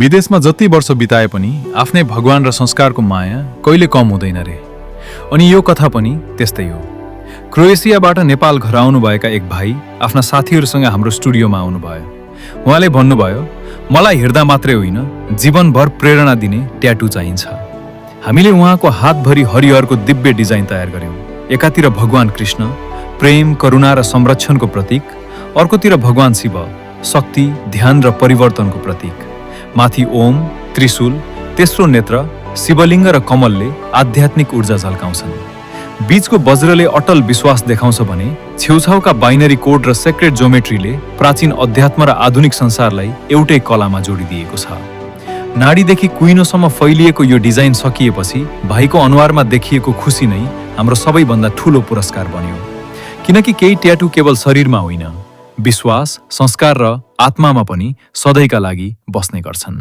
विदेशमा जति वर्ष बिताए पनि आफ्नै भगवान र संस्कारको माया कहिले कम हुँदैन रे। अनि यो कथा पनि त्यस्तै हो। क्रोएसियाबाट नेपाल घर आउनुभएका एक भाइ आफ्ना साथीहरूसँग हाम्रो स्टुडियोमा आउनुभयो। उहाँले भन्नुभयो, मलाई हेर्दा मात्रै होइन, जीवनभर प्रेरणा दिने ट्याटु चाहिन्छ। हामीले उहाँको हातभरि हरिहरको दिव्य डिजाइन तयार गर्यौं। एकातिर भगवान कृष्ण, प्रेम, करुणा र संरक्षणको प्रतीक, अर्कोतिर भगवान शिव, शक्ति, ध्यान र परिवर्तनको प्रतीक। माथि ओम, त्रिशूल, तेस्रो नेत्र, शिवलिङ्ग र कमलले आध्यात्मिक ऊर्जा झल्काउँछन्। बीचको वज्रले अटल विश्वास देखाउँछ भने छेउछाउका बाइनरी कोड र सेक्रेट ज्योमेट्रीले प्राचीन अध्यात्म र आधुनिक संसारलाई एउटै कलामा जोडिदिएको छ। नाडीदेखि कुइनोसम्म फैलिएको यो डिजाइन सकिएपछि भाइको अनुहारमा देखिएको खुसी नै हाम्रो सबैभन्दा ठूलो पुरस्कार बन्यो। किनकि केही ट्याटु केवल शरीरमा होइन, विश्वास, संस्कार र आत्मामा पनि सधैँका लागि बस्ने गर्छन्।